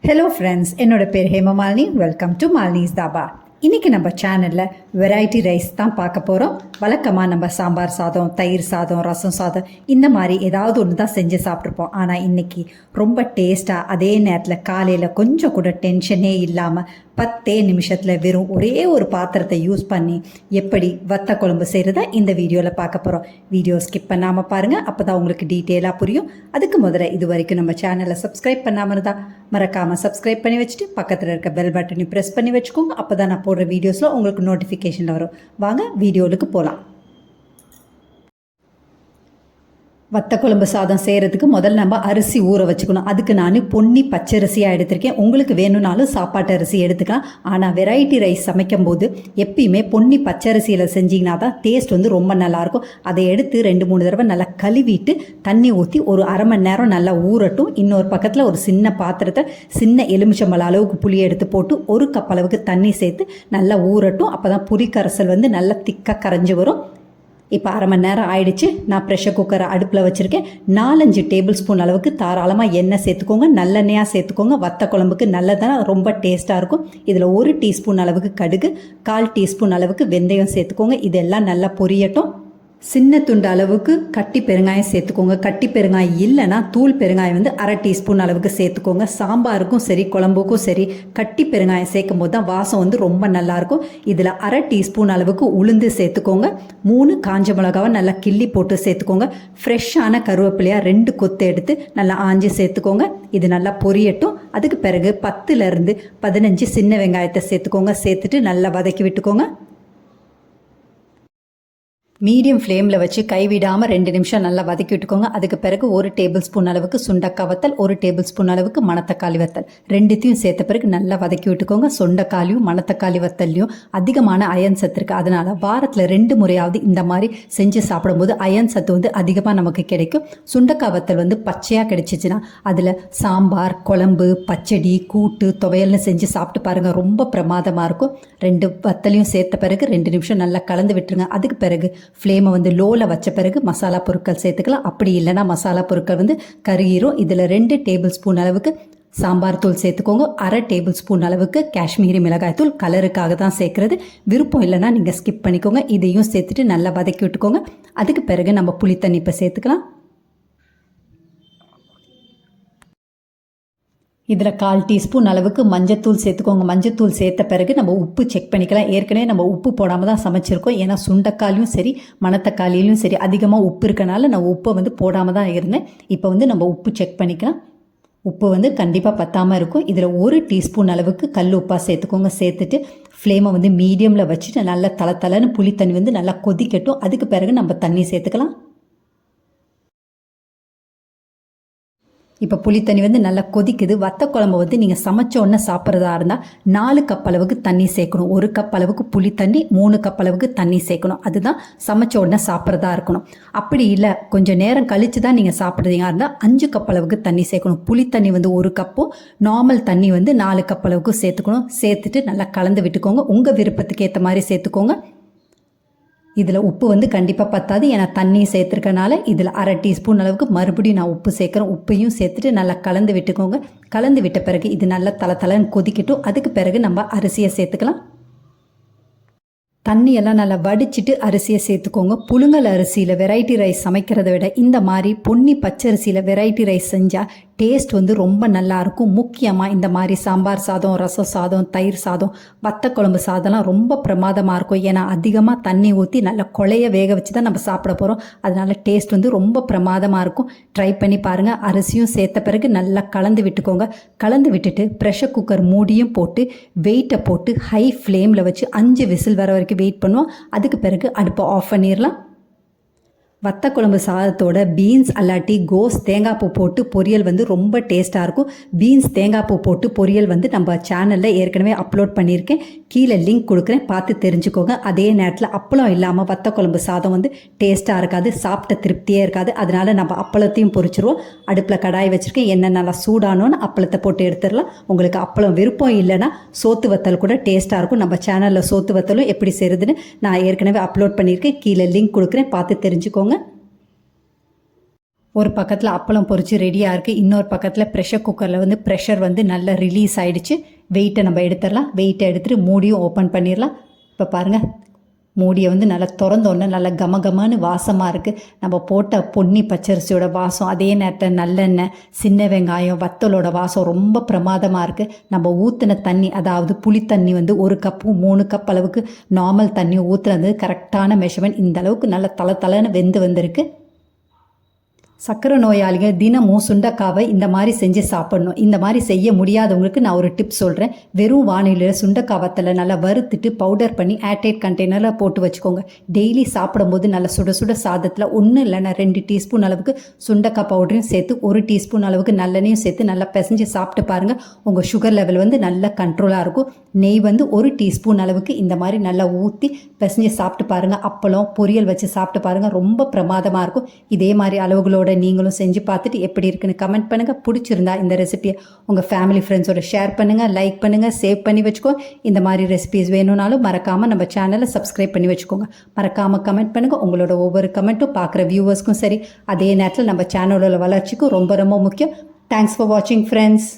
Hello friends, என்னோட பேர் Hemamalini. Welcome to Malini's dhaba. இன்றைக்கி நம்ம சேனலில் வெரைட்டி ரைஸ் தான் பார்க்க போகிறோம். வழக்கமாக நம்ம சாம்பார் சாதம், தயிர் சாதம், ரசம் சாதம் இந்த மாதிரி ஏதாவது ஒன்று தான் செஞ்சு சாப்பிட்ருப்போம். ஆனால் இன்றைக்கி ரொம்ப டேஸ்ட்டாக, அதே நேரத்தில் காலையில் கொஞ்சம் கூட டென்ஷனே இல்லாமல் 10 நிமிஷத்தில் வெறும் ஒரே ஒரு பாத்திரத்தை யூஸ் பண்ணி எப்படி வத்த குழம்பு செய்கிறத இந்த வீடியோவில் பார்க்க போகிறோம். வீடியோ ஸ்கிப் பண்ணாமல் பாருங்கள், அப்போ தான் உங்களுக்கு டீட்டெயிலாக புரியும். அதுக்கு முதல்ல இது வரைக்கும் நம்ம சேனலை சப்ஸ்கிரைப் பண்ணாமல் இருந்தால் மறக்காமல் சப்ஸ்கிரைப் பண்ணி வச்சுட்டு பக்கத்தில் இருக்க பெல் பட்டனையும் ப்ரெஸ் பண்ணி வச்சுக்கோங்க. அப்போ தான் நான் போடுற வீடியோஸில் உங்களுக்கு நோட்டிஃபிகேஷன் வரும். வாங்க வீடியோவுக்கு போகலாம். வத்த குழம்பு சாதம் செய்கிறதுக்கு முதல்ல நம்ம அரிசி ஊற வச்சுக்கணும். அதுக்கு நான் பொன்னி பச்சரிசியாக எடுத்திருக்கேன். உங்களுக்கு வேணும்னாலும் சாப்பாட்டு அரிசி எடுத்துக்கலாம். ஆனால் வெரைட்டி ரைஸ் சமைக்கும் போது எப்பயுமே பொன்னி பச்சரிசியில் செஞ்சிங்கன்னா தான் டேஸ்ட் ரொம்ப நல்லாயிருக்கும். அதை எடுத்து 2-3 தடவை நல்லா கழுவிட்டு தண்ணி ஊற்றி ஒரு அரை மணி நேரம் நல்லா ஊறட்டும். இன்னொரு பக்கத்தில் ஒரு சின்ன பாத்திரத்தை சின்ன எலுமிச்சம்பழம் அளவுக்கு புளி எடுத்து போட்டு 1 கப் அளவுக்கு தண்ணி சேர்த்து நல்லா ஊறட்டும். அப்போ தான் புளி கரைசல் நல்லா திக்காக கரைஞ்சி வரும். இப்போ அரை மணி நேரம் ஆயிடுச்சு. நான் ப்ரெஷர் குக்கரை அடுப்பில் வச்சுருக்கேன். 4-5 டேபிள் ஸ்பூன் அளவுக்கு தாராளமாக எண்ணெய் சேர்த்துக்கோங்க. நல்லெண்ணெயாக சேர்த்துக்கோங்க. வத்த குழம்புக்கு நல்லதான, ரொம்ப டேஸ்ட்டாக இருக்கும். இதில் 1 டீஸ்பூன் அளவுக்கு கடுகு, 1/4 டீஸ்பூன் அளவுக்கு வெந்தயம் சேர்த்துக்கோங்க. இதெல்லாம் நல்லா பொரியட்டும். சின்ன துண்டு அளவுக்கு கட்டி பெருங்காயம் சேர்த்துக்கோங்க. கட்டி பெருங்காயம் இல்லைன்னா தூள் பெருங்காயம் அரை டீஸ்பூன் அளவுக்கு சேர்த்துக்கோங்க. சாம்பாருக்கும் சரி குழம்புக்கும் சரி கட்டி பெருங்காயம் சேர்க்கும் போது தான் வாசம் ரொம்ப நல்லாயிருக்கும். இதில் 1/2 டீஸ்பூன் அளவுக்கு உளுந்து சேர்த்துக்கோங்க. 3 காஞ்ச மிளகாவை நல்லா கிள்ளி போட்டு சேர்த்துக்கோங்க. ஃப்ரெஷ்ஷான கருவேப்பிலையாக 2 கொத்து எடுத்து நல்லா ஆஞ்சி சேர்த்துக்கோங்க. இது நல்லா பொரியட்டும். அதுக்கு பிறகு 10-15 சின்ன வெங்காயத்தை சேர்த்துக்கோங்க. சேர்த்துட்டு நல்லா வதக்கி விட்டுக்கோங்க. மீடியம் ஃப்ளேமில் வச்சு கைவிடாமல் 2 நிமிஷம் நல்லா வதக்கி விட்டுக்கோங்க. அதுக்கு பிறகு 1 டேபிள் ஸ்பூன் அளவுக்கு சுண்டக்காய் வத்தல், 1 டேபிள் ஸ்பூன் அளவுக்கு மணத்தக்காளி வத்தல், ரெண்டுத்தையும் சேர்த்த பிறகு நல்லா வதக்கி விட்டுக்கோங்க. சுண்டக்காளியும் மணத்தக்காளி வத்தல்லையும் அதிகமான அயன் சத்து இருக்குது. அதனால் வாரத்தில் 2 முறையாவது இந்த மாதிரி செஞ்சு சாப்பிடும்போது அயன் சத்து அதிகமாக நமக்கு கிடைக்கும். சுண்டக்காய் வத்தல் பச்சையாக கிடைச்சிச்சுன்னா அதில் சாம்பார், குழம்பு, பச்சடி, கூட்டு, துவையல்னு செஞ்சு சாப்பிட்டு பாருங்கள். ரொம்ப பிரமாதமாக இருக்கும். 2 வத்தலையும் சேர்த்த பிறகு 2 நிமிஷம் நல்லா கலந்து விட்டுருங்க. அதுக்கு பிறகு ஃப்ளேமை லோவில் வச்ச பிறகு மசாலா பொருட்கள் சேர்த்துக்கலாம். அப்படி இல்லைனா மசாலா பொருட்கள் கருகிரும். இதில் 2 டேபிள் ஸ்பூன் அளவுக்கு சாம்பார் தூள் சேர்த்துக்கோங்க. 1/2 டேபிள் ஸ்பூன் அளவுக்கு காஷ்மீரி மிளகாய் தூள், கலருக்காக தான் சேர்க்குறது. விருப்பம் இல்லைனா நீங்கள் ஸ்கிப் பண்ணிக்கோங்க. இதையும் சேர்த்துட்டு நல்லா வதக்கி விட்டுக்கோங்க. அதுக்கு பிறகு நம்ம புளி தண்ணி இப்போ சேர்த்துக்கலாம். இதில் 1/4 டீஸ்பூன் அளவுக்கு மஞ்சத்தூள் சேர்த்துக்கோங்க. மஞ்சத்தூள் சேர்த்த பிறகு நம்ம உப்பு செக் பண்ணிக்கலாம். ஏற்கனவே நம்ம உப்பு போடாமல் தான் சமைச்சிருக்கோம். ஏன்னா சுண்டைக்காலியும் சரி மணத்தக்காளியிலையும் சரி அதிகமாக உப்பு இருக்கனால நான் உப்பை போடாமல் தான் இருந்தேன். இப்போ நம்ம உப்பு செக் பண்ணிக்கலாம். உப்பு கண்டிப்பாக பத்தாமல் இருக்கும். இதில் 1 டீஸ்பூன் அளவுக்கு கல் உப்பாக சேர்த்துக்கோங்க. சேர்த்துட்டு ஃப்ளேமை மீடியமில் வச்சுட்டு நல்லா தளன்னு புளி தண்ணி நல்லா கொதிக்கட்டும். அதுக்கு பிறகு நம்ம தண்ணி சேர்த்துக்கலாம். இப்போ புளி தண்ணி நல்லா கொதிக்குது. வத்த குழம்பு நீங்கள் சமைச்ச உடனே சாப்பிட்றதா இருந்தால் 4 கப் அளவுக்கு தண்ணி சேர்க்கணும். 1 கப் அளவுக்கு புளி தண்ணி, 3 கப் அளவுக்கு தண்ணி சேர்க்கணும். அதுதான் சமைச்ச உடனே சாப்பிட்றதா இருக்கணும். அப்படி இல்லை கொஞ்சம் நேரம் கழித்து தான் நீங்கள் சாப்பிட்றதா இருந்தால் 5 கப் அளவுக்கு தண்ணி சேர்க்கணும். புளி தண்ணி 1 கப்பும் நார்மல் தண்ணி 4 கப் அளவுக்கு சேர்த்துக்கணும். சேர்த்துட்டு நல்லா கலந்து விட்டுக்கோங்க. உங்கள் விருப்பத்துக்கு ஏற்ற மாதிரி சேர்த்துக்கோங்க. இதில் உப்பு கண்டிப்பாக பத்தாது. ஏன்னா தண்ணி சேர்த்துருக்கனால இதில் 1/2 டீஸ்பூன் அளவுக்கு மறுபடியும் நான் உப்பு சேர்க்குறேன். உப்பையும் சேர்த்துட்டு நல்லா கலந்து விட்டுக்கோங்க. கலந்து விட்ட பிறகு இது நல்லா தளன்னு கொதிக்கட்டும். அதுக்கு பிறகு நம்ம அரிசியை சேர்த்துக்கலாம். தண்ணியெல்லாம் நல்லா வடிச்சிட்டு அரிசியை சேர்த்துக்கோங்க. புழுங்கல் அரிசியில் வெரைட்டி ரைஸ் சமைக்கிறத விட இந்த மாதிரி பொன்னி பச்சரிசியில் வெரைட்டி ரைஸ் செஞ்சால் டேஸ்ட் ரொம்ப நல்லாயிருக்கும். முக்கியமாக இந்த மாதிரி சாம்பார் சாதம், ரசம் சாதம், தயிர் சாதம், வத்த குழம்பு சாதம்லாம் ரொம்ப பிரமாதமாக இருக்கும். ஏன்னா அதிகமாக தண்ணி ஊற்றி நல்லா கொலைய வேக வச்சு தான் நம்ம சாப்பிட போகிறோம். அதனால் டேஸ்ட் ரொம்ப பிரமாதமாக இருக்கும். ட்ரை பண்ணி பாருங்கள். அரிசியும் சேர்த்த பிறகு நல்லா கலந்து விட்டுக்கோங்க. கலந்து விட்டுட்டு ப்ரெஷர் குக்கர் மூடியும் போட்டு வெயிட்டை போட்டு ஹை ஃப்ளேமில் வச்சு 5 விசில் வர வரைக்கும் வெயிட் பண்ணுவோம். அதுக்கு பிறகு அடுப்பை ஆஃப் பண்ணிடலாம். வத்த குழம்பு சாதத்தோட பீன்ஸ் அல்லாட்டி கோஸ் தேங்காய் பூ போட்டு பொரியல் ரொம்ப டேஸ்ட்டாக இருக்கும். பீன்ஸ் தேங்காய் பூ போட்டு பொரியல் நம்ம சேனலில் ஏற்கனவே அப்லோட் பண்ணியிருக்கேன். கீழே லிங்க் கொடுக்குறேன், பார்த்து தெரிஞ்சுக்கோங்க. அதே நேரத்தில் அப்பளம் இல்லாமல் வத்த குழம்பு சாதம் டேஸ்ட்டாக இருக்காது, சாப்பிட்ட திருப்தியே இருக்காது. அதனால் நம்ம அப்பளத்தையும் பொரிச்சிருவோம். அடுப்பில் கடாய் வச்சுருக்கேன். எண்ணெய் நல்லா சூடானோன்னு அப்பளத்தை போட்டு எடுத்துடலாம். உங்களுக்கு அப்பளம் விருப்பம் இல்லைன்னா சோத்து வத்தல் கூட டேஸ்ட்டாக இருக்கும். நம்ம சேனலில் சோத்து வத்தலும் எப்படி செய்கிறதுன்னு நான் ஏற்கனவே அப்லோட் பண்ணியிருக்கேன். கீழே லிங்க் கொடுக்குறேன், பார்த்து தெரிஞ்சுக்கோங்க. ஒரு பக்கத்தில் அப்பளம் பொரிச்சு ரெடியாக இருக்குது, இன்னொரு பக்கத்தில் ப்ரெஷர் குக்கரில் வந்து ப்ரெஷர் வந்து நல்லா ரிலீஸ் ஆகிடுச்சு. வெயிட்டை நம்ம எடுத்துடலாம். வெயிட்டை எடுத்துகிட்டு மூடியும் ஓப்பன் பண்ணிடலாம். இப்போ பாருங்கள், மூடியை வந்து நல்லா திறந்தோடனே நல்லா கமகமானு வாசமாக இருக்குது. நம்ம போட்ட பொன்னி பச்சரிசியோட வாசம், அதே நேரத்தில் நல்லெண்ணெய், சின்ன வெங்காயம், வத்தலோட வாசம் ரொம்ப பிரமாதமாக இருக்குது. நம்ம ஊற்றின தண்ணி, அதாவது புளி தண்ணி வந்து 1 கப்பும் 3 கப் அளவுக்கு நார்மல் தண்ணி ஊற்றுனது கரெக்டான மெஷர்மெண்ட். இந்த அளவுக்கு நல்லா தளன்னு வெந்து வந்திருக்கு. சர்க்கரை நோயாளிகள் தினமும் சுண்டைக்காவை இந்த மாதிரி செஞ்சு சாப்பிடணும். இந்த மாதிரி செய்ய முடியாதவங்களுக்கு நான் ஒரு டிப் சொல்கிறேன். வெறும் வானிலையில் சுண்டைக்காய் வத்தலை நல்லா வறுத்துட்டு பவுடர் பண்ணி ஏர்டைட் கண்டெய்னரில் போட்டு வச்சுக்கோங்க. டெய்லி சாப்பிடும்போது நல்லா சுட சுட சாதத்தில் 1 இல்லைன்னா 2 டீஸ்பூன் அளவுக்கு சுண்டைக்காய் பவுடரையும் சேர்த்து 1 டீஸ்பூன் அளவுக்கு நல்லெண்ணையும் சேர்த்து நல்லா பிசைஞ்சு சாப்பிட்டு பாருங்கள். உங்கள் சுகர் லெவல் வந்து நல்லா கண்ட்ரோலாக இருக்கும். நெய் வந்து 1 டீஸ்பூன் அளவுக்கு இந்த மாதிரி நல்லா ஊற்றி பிசைஞ்சு சாப்பிட்டு பாருங்கள். அப்பளம் பொரியல் வச்சு சாப்பிட்டு பாருங்கள். ரொம்ப பிரமாதமாக இருக்கும். இதே மாதிரி அளவுகளோட நீங்களும் செஞ்சு பார்த்துட்டு எப்படி இருக்குன்னு கமெண்ட் பண்ணுங்கள். பிடிச்சிருந்தா இந்த ரெசிபியை உங்கள் ஃபேமிலி ஃப்ரெண்ட்ஸோட ஷேர் பண்ணுங்கள், லைக் பண்ணுங்கள், சேவ் பண்ணி வச்சுக்கோ. இந்த மாதிரி ரெசிபிஸ் வேணும்னாலும் மறக்காமல் நம்ம சேனலை சப்ஸ்கிரைப் பண்ணி வச்சுக்கோங்க. மறக்காமல் கமெண்ட் பண்ணுங்கள். உங்களோட ஒவ்வொரு கமெண்ட்டும் பார்க்குற வியூவர்ஸ்க்கும் சரி, அதே நேரத்தில் நம்ம சேனலோட வளர்ச்சிக்கும் ரொம்ப ரொம்ப முக்கியம். தேங்க்ஸ் ஃபார் வாட்சிங் ஃப்ரெண்ட்ஸ்.